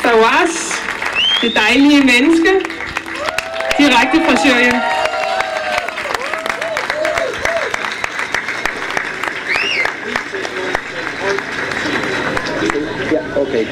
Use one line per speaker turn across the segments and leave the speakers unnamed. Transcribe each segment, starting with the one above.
Fawaz, det dejlige menneske, direkte fra Syrien.
Yeah, okay.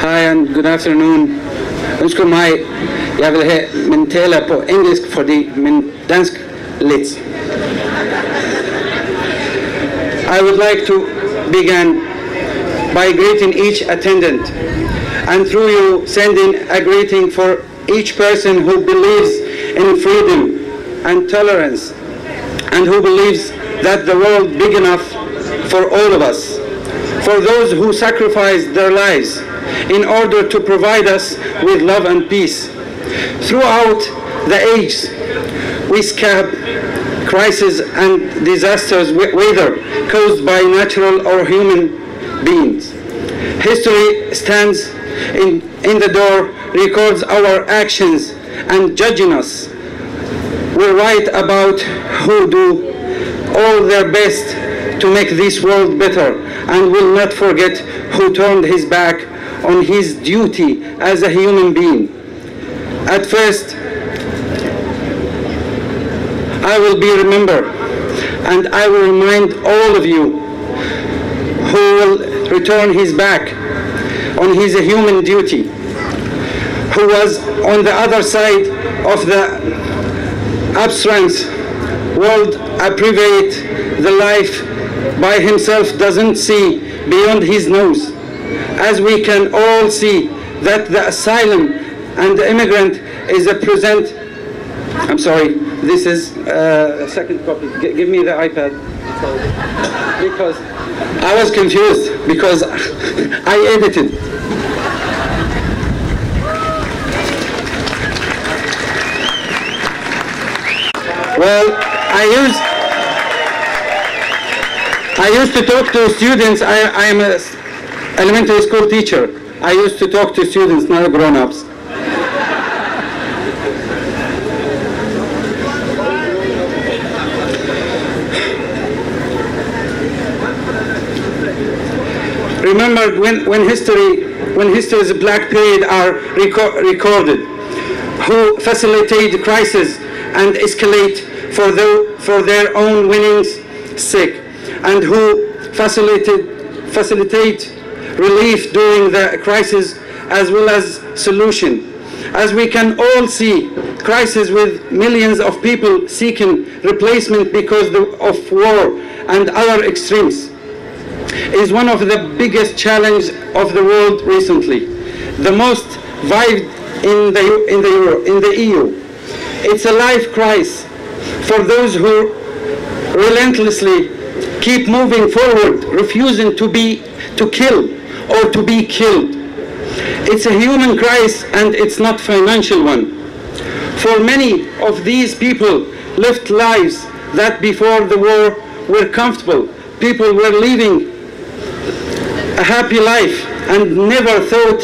Hi and good afternoon. Ønsker mig, jeg vil have min taler på engelsk, fordi min dansk lidt. I would like to begin by greeting each attendant, and through you sending a greeting for each person who believes in freedom and tolerance, and who believes that the world is big enough for all of us, for those who sacrifice their lives in order to provide us with love and peace. Throughout the ages, we escape crises and disasters, whether caused by natural or human beings. History stands in the door, records our actions, and judging us. We write about who do all their best to make this world better, and will not forget who turned his back on his duty as a human being. At first, I will be remembered, and I will remind all of you who will return his back on his human duty, who was on the other side of the abstract world, private the life by himself doesn't see beyond his nose. As we can all see that the asylum and the immigrant is a present. I'm sorry, this is a second copy. Give me the iPad. Because I was confused, because I edited. Well, I used to talk to students. I am an elementary school teacher. I used to talk to students, not grown-ups. Remember when history's black period are recorded, who facilitate crisis and escalate for their own winning's sake, and who facilitate relief during the crisis as well as solution. As we can all see, crisis with millions of people seeking replacement because of war and other extremes is one of the biggest challenges of the world recently, the most vivid in the EU. It's a life crisis for those who relentlessly keep moving forward, refusing to kill or to be killed. It's a human crisis, and it's not financial one. For many of these people lived lives that before the war were comfortable. People were living a happy life and never thought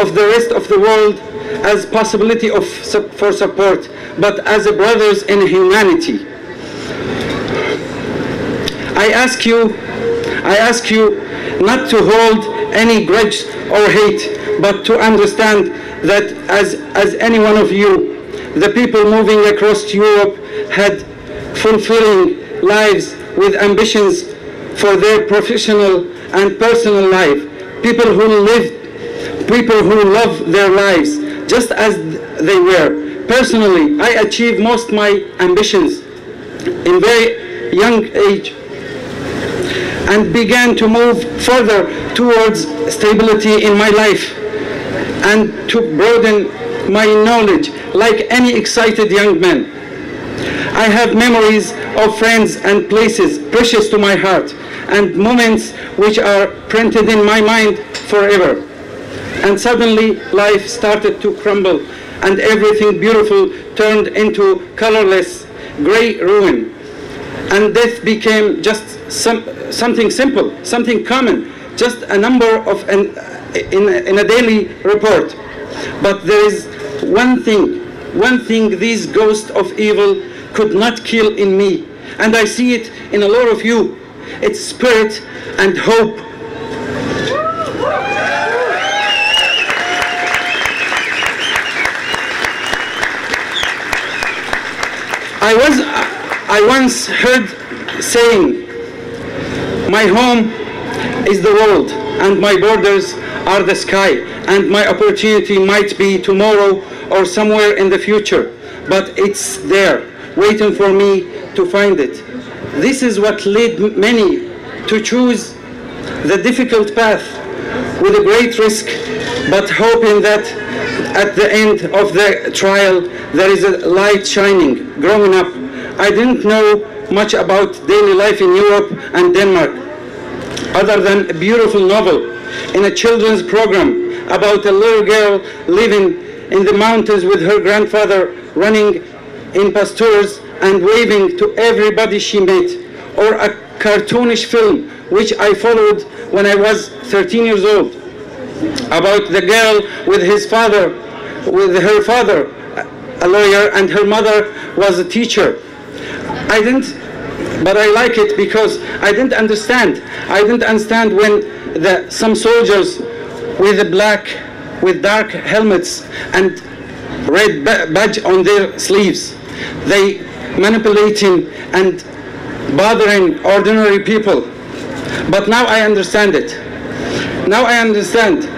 of the rest of the world as possibility for support, but as a brothers in humanity. I ask you not to hold any grudge or hate, but to understand that as any one of you, the people moving across Europe had fulfilling lives with ambitions for their professional and personal life. People who love their lives just as they were. Personally, I achieved most my ambitions in very young age and began to move further towards stability in my life and to broaden my knowledge like any excited young man. I have memories of friends and places precious to my heart and moments which are printed in my mind forever. And suddenly life started to crumble and everything beautiful turned into colorless gray ruin. And death became just something simple, something common, just a number of in a daily report. But there is one thing these ghosts of evil could not kill in me. And I see it in a lot of you. It's spirit and hope. I once heard saying, my home is the world and my borders are the sky, and my opportunity might be tomorrow or somewhere in the future, but it's there waiting for me to find it. This is what led many to choose the difficult path with a great risk, but hoping that at the end of the trial there is a light shining. Growing up, I didn't know much about daily life in Europe and Denmark, other than a beautiful novel in a children's program about a little girl living in the mountains with her grandfather, running in pastures and waving to everybody she met, or a cartoonish film which I followed when I was 13 years old, about the girl with her father, a lawyer, and her mother was a teacher. But I like it because I didn't understand. I didn't understand when some soldiers with dark helmets and red badge on their sleeves, they manipulating and bothering ordinary people. But now I understand it. Now I understand,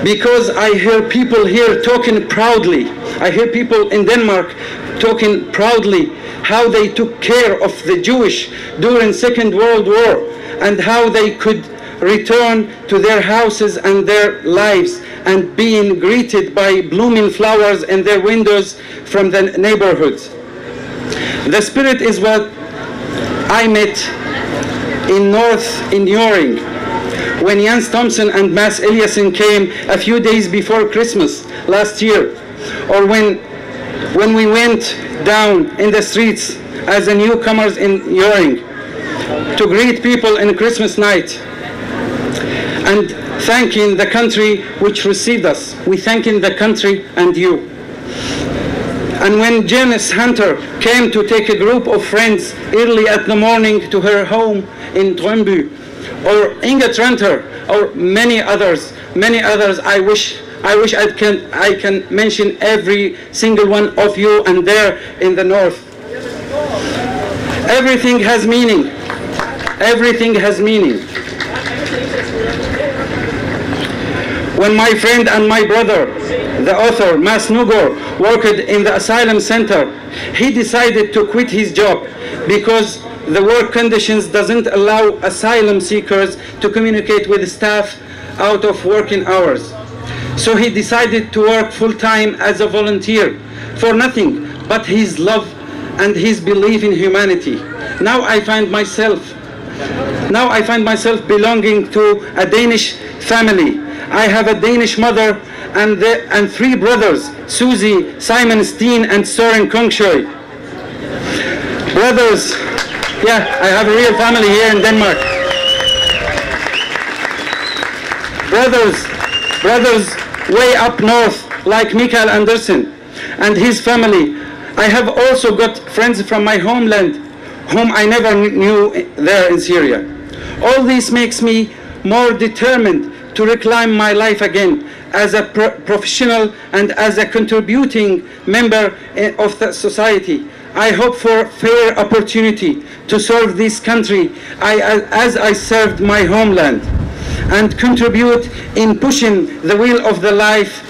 because I hear people here talking proudly. I hear people in Denmark talking proudly how they took care of the Jewish during Second World War and how they could return to their houses and their lives and being greeted by blooming flowers in their windows from the neighborhoods. The spirit is what I met in Njøring when Jens Thomsen and Mads Eliassen came a few days before Christmas last year, or when we went down in the streets as the newcomers in Njøring to greet people in Christmas night and thanking the country which received us. We thanking the country and you. And when Janice Hunter came to take a group of friends early at the morning to her home in Drømby, or Inga Trenter, or many others, I wish I can mention every single one of you and there in the north. Everything has meaning. Everything has meaning. When my friend and my brother, the author Mads Nugård, worked in the asylum center, he decided to quit his job because the work conditions doesn't allow asylum seekers to communicate with staff out of working hours. So he decided to work full-time as a volunteer for nothing but his love and his belief in humanity. Now I find myself belonging to a Danish family. I have a Danish mother and three brothers, Susie, Simon Steen, and Søren Kongsjø. Brothers, yeah, I have a real family here in Denmark. Brothers way up north, like Mikael Andersen and his family. I have also got friends from my homeland, whom I never knew there in Syria. All this makes me more determined to reclaim my life again as a professional and as a contributing member of the society. I hope for fair opportunity to serve this country as I served my homeland, and contribute in pushing the wheel of the life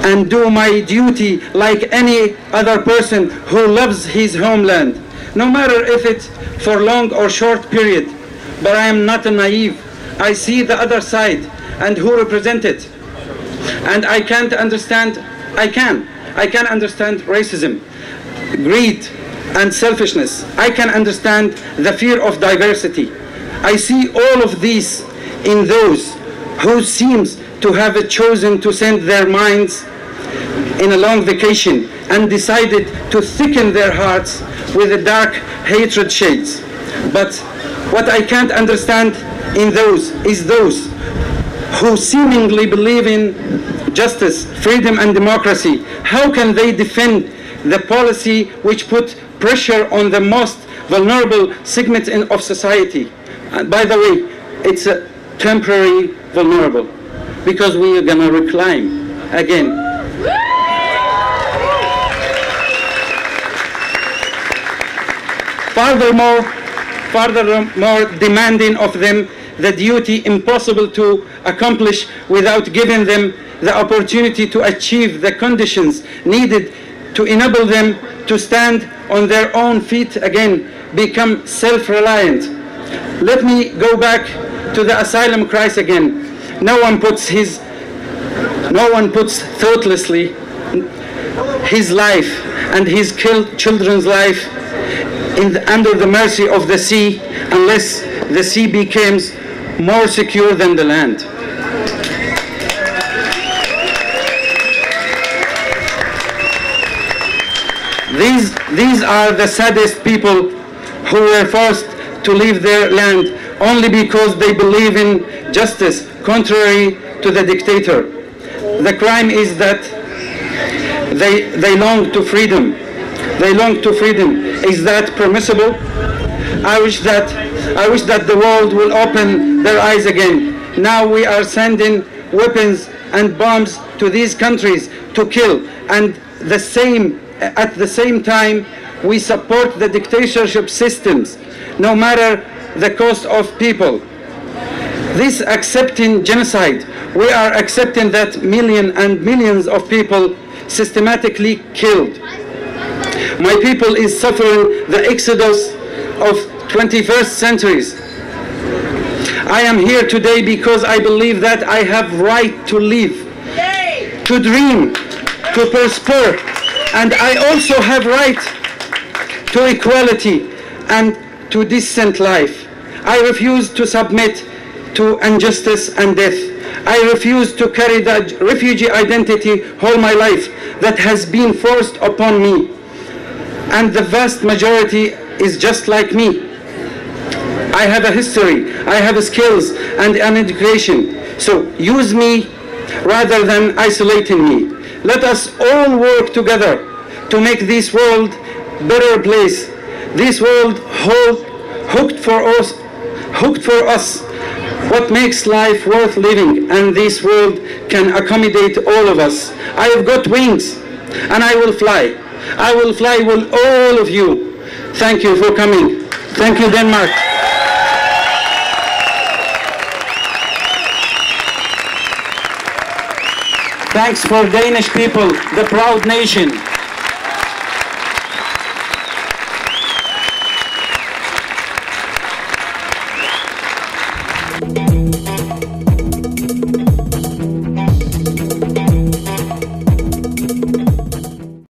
and do my duty like any other person who loves his homeland, no matter if it's for long or short period. But I am not naive. I see the other side and who represent it. And I can understand racism, greed, and selfishness. I can understand the fear of diversity. I see all of these in those who seems to have chosen to send their minds in a long vacation and decided to thicken their hearts with the dark hatred shades. But what I can't understand in those is those who seemingly believe in justice, freedom, and democracy. How can they defend the policy which put pressure on the most vulnerable segments of society. And by the way, it's a temporary vulnerable, because we are gonna reclaim again. Furthermore, demanding of them the duty impossible to accomplish without giving them the opportunity to achieve the conditions needed to enable them to stand on their own feet again, become self-reliant. Let me go back to the asylum crisis again. No one puts thoughtlessly his life and his children's life under the mercy of the sea unless the sea becomes more secure than the land. These are the saddest people who were forced to leave their land only because they believe in justice, contrary to the dictator. The crime is that they long to freedom. They long to freedom. Is that permissible? I wish that the world will open their eyes again. Now we are sending weapons and bombs to these countries to kill, and at the same time we support the dictatorship systems, no matter the cost of people. This accepting genocide, we are accepting that millions and millions of people systematically killed. My people is suffering the exodus of 21st centuries. I am here today because I believe that I have right to live, to dream, to prosper, and I also have right to equality and to decent life. I refuse to submit to injustice and death. I refuse to carry the refugee identity all my life that has been forced upon me. And the vast majority is just like me. I have a history, I have skills and an education. So use me rather than isolating me. Let us all work together to make this world a better place. This world hooked for us what makes life worth living, and this world can accommodate all of us. I have got wings and I will fly. I will fly with all of you. Thank you for coming. Thank you, Denmark. Thanks for Danish people, the proud nation.